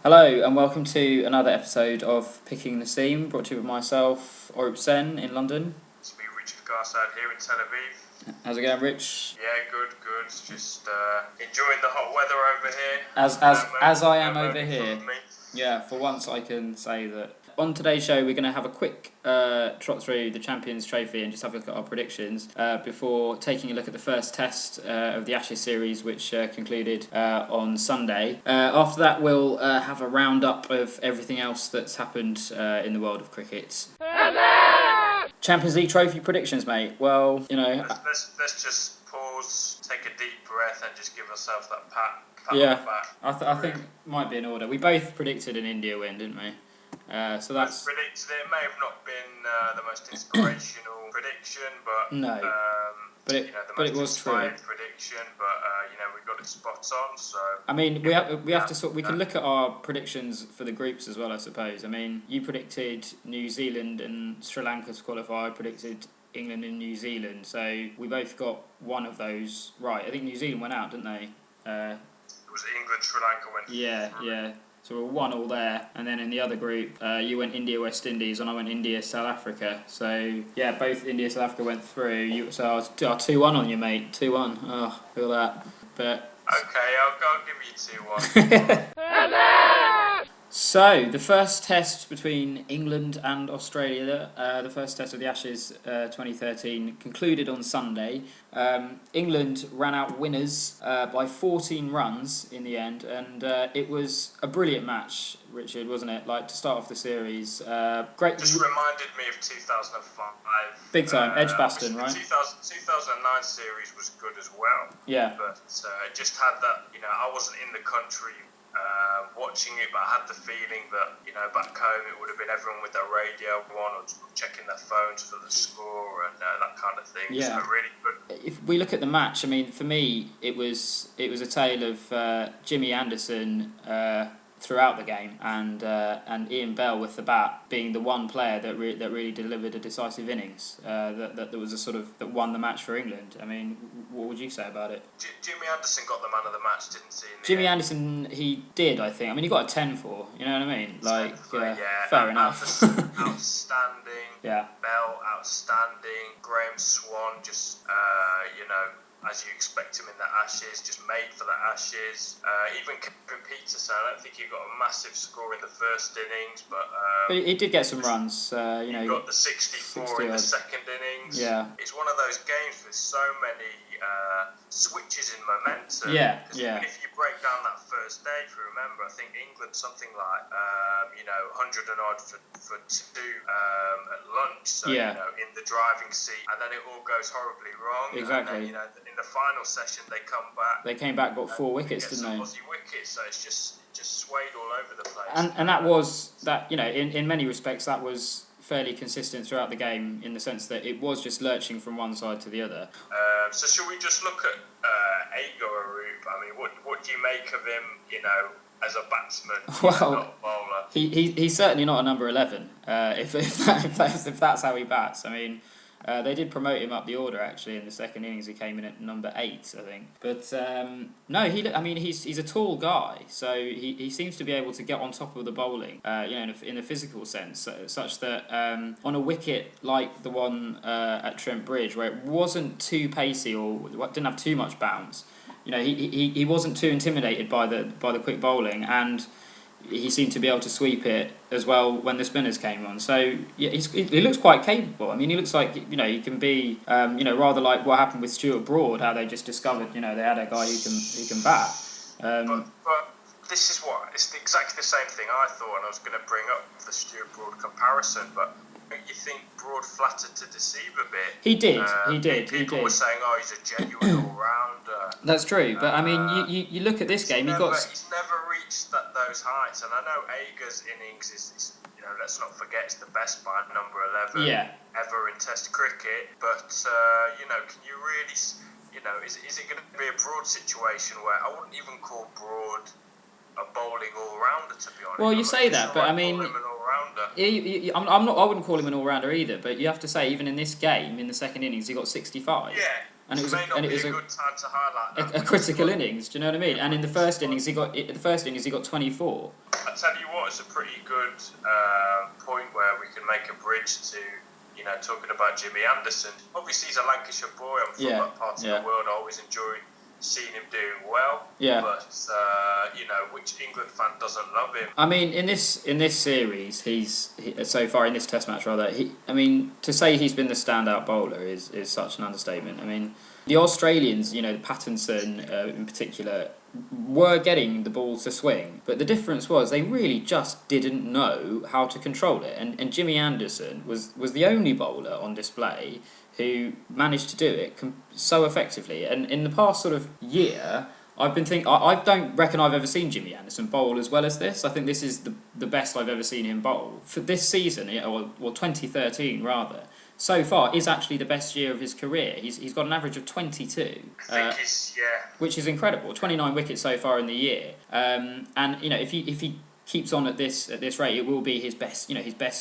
Hello and welcome to another episode of Picking the Seam, brought to you by myself, Orup Sen in London. It's me, Richard Garside, here in Tel Aviv. How's it going, Rich? Yeah, good. Just enjoying the hot weather over here. As I am over here. Yeah, for once I can say that. On today's show, we're going to have a quick trot through the Champions Trophy and just have a look at our predictions before taking a look at the first test of the Ashes series, which concluded on Sunday. After that, we'll have a roundup of everything else that's happened in the world of cricket. Champions League Trophy predictions, mate. Well, you know... Let's just pause, take a deep breath and just give ourselves that pat yeah, on the back. I think might be in order. We both predicted an India win, didn't we? So that's predicted it. It may have not been the most inspirational prediction, but no, but it was true. Prediction, but we got it spot on. So I mean, we have to we can look at our predictions for the groups as well, I suppose. I mean, you predicted New Zealand and Sri Lanka to qualify. I predicted England and New Zealand, so we both got one of those right. I think New Zealand went out, didn't they? It was England, Sri Lanka went. Yeah. So we're 1-1 there, and then in the other group, you went India, West Indies, and I went India, South Africa. So yeah, both India, South Africa went through. So I was 2-1 on you, mate. 2-1. Oh, feel that. But okay, I'll give you 2-1. So, the first test between England and Australia, the first test of the Ashes 2013, concluded on Sunday. England ran out winners by 14 runs in the end, and it was a brilliant match, Richard, wasn't it? Like, to start off the series. Great. Just reminded me of 2005. Big time, Edgbaston, right? The 2009 series was good as well. Yeah. But it just had that, I wasn't in the country watching it, but I had the feeling that back home it would have been everyone with their radio on or checking their phones for the score and that kind of thing. Yeah. So really good. If we look at the match, I mean, for me, it was a tale of Jimmy Anderson throughout the game and Ian Bell with the bat being the one player that really delivered a decisive innings that was a sort of that won the match for England. I mean, what would you say about it? Jimmy Anderson got the man of the match, didn't he? Jimmy Anderson, he did, I think. I mean, he got a 10 for, you know what I mean? Like, fair enough. Outstanding. Yeah. Bell, outstanding. Graham Swan, just as you expect him in the Ashes, just made for the Ashes. Even Kevin Peterson, I don't think he got a massive score in the first innings, but he did get some runs. He got the 64 in the second innings. Yeah, it's one of those games with so many switches in momentum. Yeah. If you break down that first day, if you remember, I think England something like 100 and odd for two at lunch. So in the driving seat, and then it all goes horribly wrong. Exactly. And then, in the final session, they come back. They came back, got 4 wickets, didn't they? Aussie wickets, so it's just swayed all over the place. And that was that. In many respects, that was fairly consistent throughout the game in the sense that it was just lurching from one side to the other. So should we just look at Agar Arup? I mean, what do you make of him? As a batsman, well, not a bowler. He's certainly not a number 11. If that's how he bats, I mean. They did promote him up the order actually in the second innings. He came in at number 8, I think. But no, he's a tall guy, so he seems to be able to get on top of the bowling, in a physical sense, such that on a wicket like the one at Trent Bridge, where it wasn't too pacey or didn't have too much bounce, he wasn't too intimidated by the quick bowling, and he seemed to be able to sweep it as well when the spinners came on. So yeah, he looks quite capable. I mean, he looks like he can be rather like what happened with Stuart Broad, how they just discovered they had a guy who can bat. But this is it's exactly the same thing I thought, and I was going to bring up the Stuart Broad comparison, but. You think Broad flattered to deceive a bit? He did. People were saying, "Oh, he's a genuine all-rounder." That's true, but I mean, you look at this game. He's never reached those heights, and I know Agar's innings is let's not forget, it's the best by number 11 ever in Test cricket. But can you really, is it going to be a Broad situation where I wouldn't even call Broad a bowling all-rounder, to be honest? Well, you say that, but I mean. I wouldn't call him an all-rounder either, but you have to say, even in this game, in the second innings, he got 65. Yeah. And it was a good time to highlight that. A critical innings. Do you know what I mean? And in the first innings, he got 24. I tell you what, it's a pretty good point where we can make a bridge to, talking about Jimmy Anderson. Obviously, he's a Lancashire boy. I'm from that part of the world. I always enjoyed seeing him doing well. Yeah. But which England fan doesn't love him? I mean, in this series, so far in this Test match rather. To say he's been the standout bowler is such an understatement. I mean, the Australians, Pattinson in particular, were getting the balls to swing, but the difference was they really just didn't know how to control it. And Jimmy Anderson was the only bowler on display who managed to do it so effectively. And in the past sort of year, I've been thinking, I don't reckon I've ever seen Jimmy Anderson bowl as well as this. I think this is the best I've ever seen him bowl. For this season, or 2013 rather, so far is actually the best year of his career. He's got an average of 22, which is incredible. 29 wickets so far in the year. And if he keeps on at this rate, it will be his best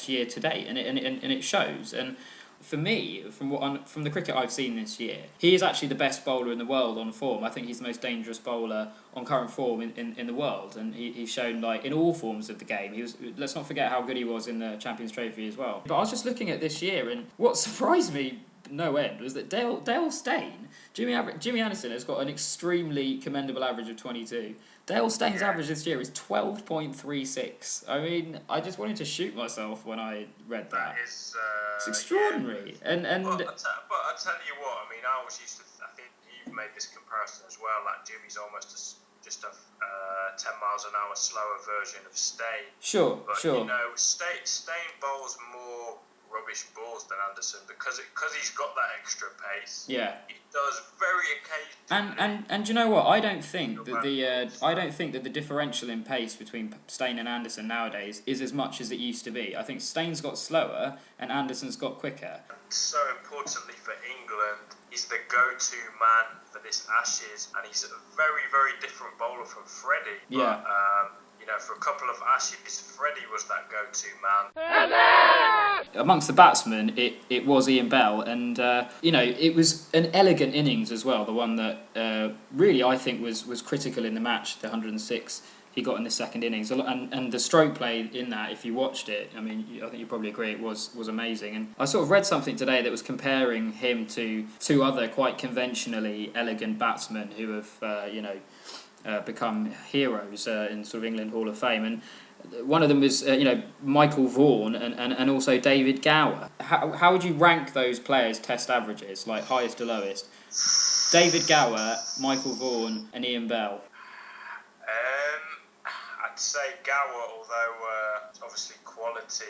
year to date, and it shows. And for me, from the cricket I've seen this year, he is actually the best bowler in the world on form. I think he's the most dangerous bowler on current form in the world, and he's shown in all forms of the game. Let's not forget how good he was in the Champions Trophy as well. But I was just looking at this year, and what surprised me no end was that Dale Steyn, Jimmy Anderson has got an extremely commendable average of 22. Dale Steyn's average this year is 12.36. I mean, I just wanted to shoot myself when I read that. Is, it's extraordinary. Yeah. But I tell you what, I mean, I always used to. I think you've made this comparison as well. Like Jimmy's almost just a 10 miles an hour slower version of Steyn. Sure. Steyn bowls more rubbish balls than Anderson because he's got that extra pace. Yeah. He does very occasionally. And do you know what? I don't think that the differential in pace between Steyn and Anderson nowadays is as much as it used to be. I think Steyn's got slower and Anderson's got quicker. So importantly for England, he's the go-to man for this Ashes, and he's a very, very different bowler from Freddie. Yeah. But, for a couple of Ashes, Freddie was that go-to man. Amongst the batsmen, it was Ian Bell, and it was an elegant innings as well. The one that really I think was critical in the match, the 106 he got in the second innings, and the stroke play in that. If you watched it, I mean, I think you probably agree it was amazing. And I sort of read something today that was comparing him to two other quite conventionally elegant batsmen who have become heroes in sort of England Hall of Fame, and one of them was Michael Vaughan and also David Gower. How would you rank those players' Test averages, like highest to lowest? David Gower, Michael Vaughan, and Ian Bell. I'd say Gower, although obviously quality,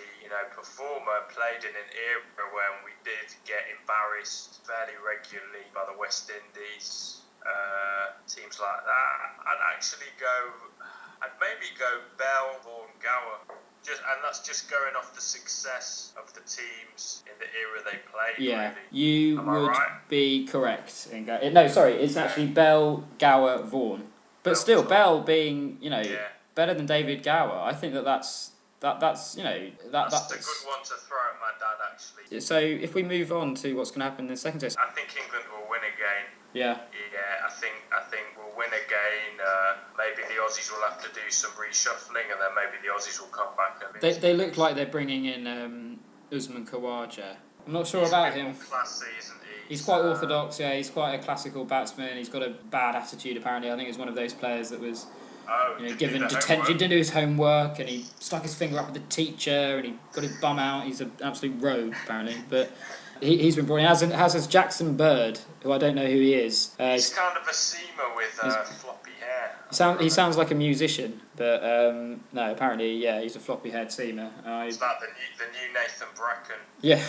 performer, played in an era when we did get embarrassed fairly regularly by the West Indies. Teams like that. I'd maybe go Bell, Vaughan, Gower. And that's just going off the success of the teams in the era they played. Yeah, really. You would be correct. No, sorry, it's actually Bell, Gower, Vaughan. But still, Bell being, better than David Gower, I think that's a good one to throw at my dad, actually. So if we move on to what's going to happen in the second Test, I think England will win again. Yeah, I think we'll win again. Maybe the Aussies will have to do some reshuffling, and then maybe the Aussies will come back. They look like they're bringing in Usman Khawaja. I'm not sure about him. He's classy, isn't he? He's quite orthodox. Yeah, he's quite a classical batsman. He's got a bad attitude. Apparently, I think he's one of those players that was. Given detention, didn't do his homework, and he stuck his finger up at the teacher, and he got his bum out. He's an absolute rogue, apparently. But he's been brought in, as has Jackson Bird, who I don't know who he is. He's kind of a seamer with floppy hair. He sounds like a musician, but no, apparently, yeah, he's a floppy-haired seamer. It's like the new Nathan Bracken. Yeah,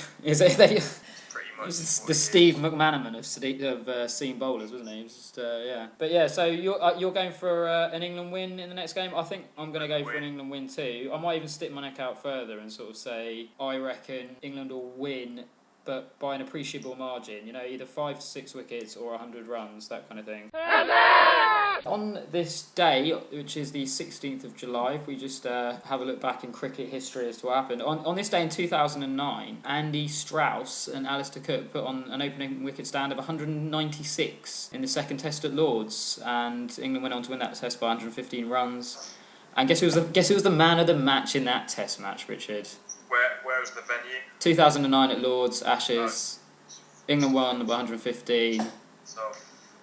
Pretty much the Steve McManaman of seam bowlers, wasn't he? Just, yeah. But yeah, so you're going for an England win in the next game. I think I'm going to go for an England win too. I might even stick my neck out further and sort of say I reckon England will win, but by an appreciable margin. Either 5 to 6 wickets or 100 runs, that kind of thing. On this day, which is the 16th of July, if we just have a look back in cricket history as to what happened. On this day in 2009, Andy Strauss and Alistair Cook put on an opening wicket stand of 196 in the second Test at Lords, and England went on to win that Test by 115 runs. And guess who was the man of the match in that Test match, Richard? Where was the venue? 2009 at Lord's, Ashes. England won by 115. So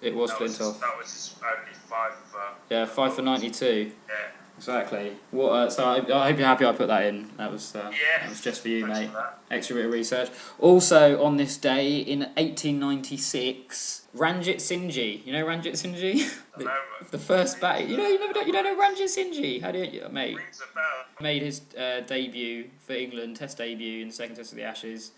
it was Flintoff. That was only 5 for... Yeah, 5 for 92. Yeah. Exactly. What? So I hope you're happy I put that in. That was just for you, mate. Extra bit of research. Also on this day in 1896, Ranjit Singh. You know Ranjit Singh? the first bat. You don't know Ranjit Singh? How do you, mate? Rings a bell. Made his debut for England, Test debut in the second Test of the Ashes.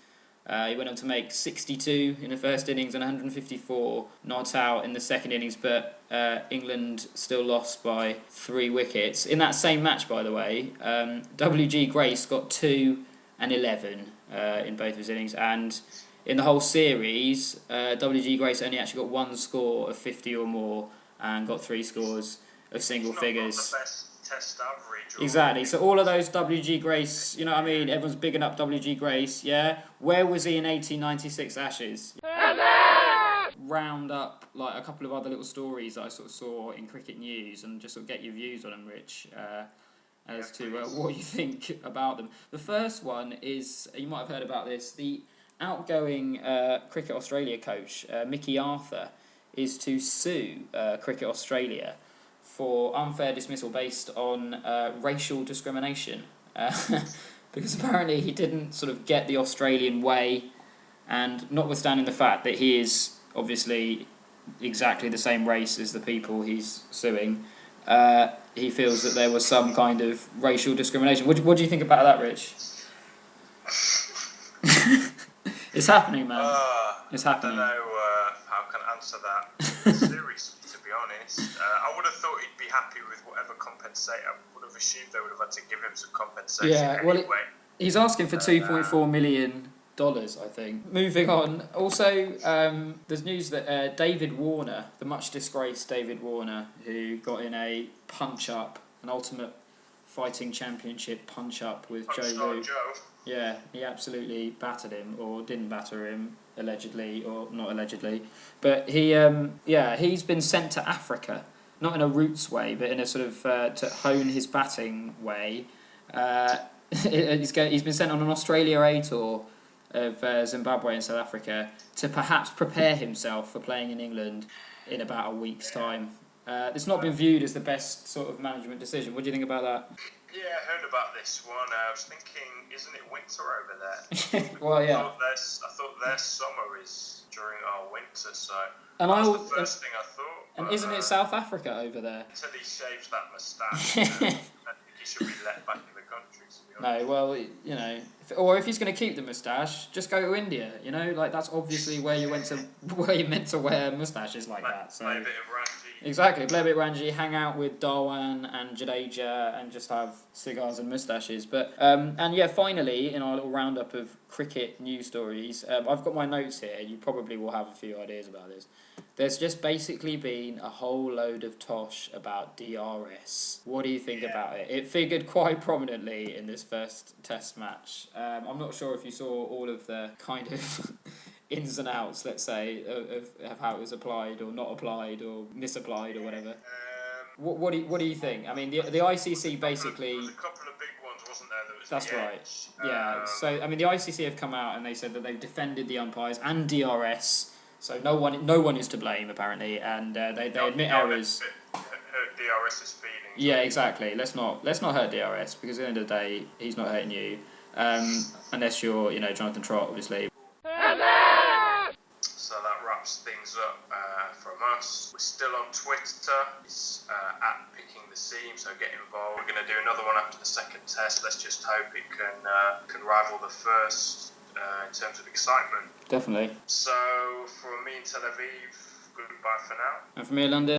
He went on to make 62 in the first innings and 154 not out in the second innings, but England still lost by 3 wickets. In that same match, by the way, W.G. Grace got 2 and 11 in both of his innings, and in the whole series, W.G. Grace only actually got 1 score of 50 or more and got 3 scores of single figures. Not the best Test average. Exactly. So all of those W.G. Grace, you know what I mean? Everyone's bigging up W.G. Grace, yeah? Where was he in 1896 Ashes? Round up like a couple of other little stories that I sort of saw in Cricket News and just sort of get your views on them, Rich, as to what you think about them. The first one is, you might have heard about this, the outgoing Cricket Australia coach, Mickey Arthur, is to sue Cricket Australia for unfair dismissal based on racial discrimination. Because apparently he didn't sort of get the Australian way, and notwithstanding the fact that he is obviously exactly the same race as the people he's suing, he feels that there was some kind of racial discrimination. What do you think about that, Rich? It's happening, man. It's happening. I don't know how I can answer that. Seriously, to be honest. I would have thought he'd be happy with whatever compensation. I would have assumed they would have had to give him some compensation anyway. He's asking for $2.4 million, I think. Moving on. Also, there's news that David Warner, the much disgraced David Warner, who got in a punch-up, an Ultimate Fighting Championship punch-up with Joe Root. Yeah, he absolutely battered him, or didn't batter him, allegedly, or not allegedly. But he's been sent to Africa, not in a roots way, but in a sort of to hone his batting way. He's been sent on an Australia A tour of Zimbabwe and South Africa to perhaps prepare himself for playing in England in about a week's time. It's not been viewed as the best sort of management decision. What do you think about that? Yeah, I heard about this one. I was thinking, isn't it winter over there? Well, yeah. I thought their summer is during our winter, so and that's the first thing I thought. And isn't it South Africa over there? Until he shaves that moustache, I think he should be let back in the country, to be honest. No, well, you know, if he's going to keep the moustache, just go to India. You know, like that's obviously where you're meant to wear moustaches like that. So play a bit of Ranji. Exactly, play a bit of Ranji, hang out with Darwan and Jadeja, and just have cigars and moustaches. But and yeah, finally, in our little roundup of cricket news stories, I've got my notes here. You probably will have a few ideas about this. There's just basically been a whole load of tosh about DRS. What do you think about it? It figured quite prominently in this first Test match. I'm not sure if you saw all of the kind of ins and outs, let's say, of how it was applied or not applied or misapplied or whatever. What do you think? I mean, the ICC basically. There was a couple of big ones, wasn't there? That's right. Yeah. So I mean, the ICC have come out and they said that they've defended the umpires and DRS. So no one is to blame apparently, and they admit errors. Hurt DRS's feelings. Yeah, exactly. Let's not hurt DRS, because at the end of the day, he's not hurting you, unless you're Jonathan Trott, obviously. So that wraps things up from us. We're still on Twitter. It's at Picking the Seam, so get involved. We're going to do another one after the second Test. Let's just hope it can rival the first in terms of excitement. Definitely. So from me in Tel Aviv, goodbye for now. And from me in London.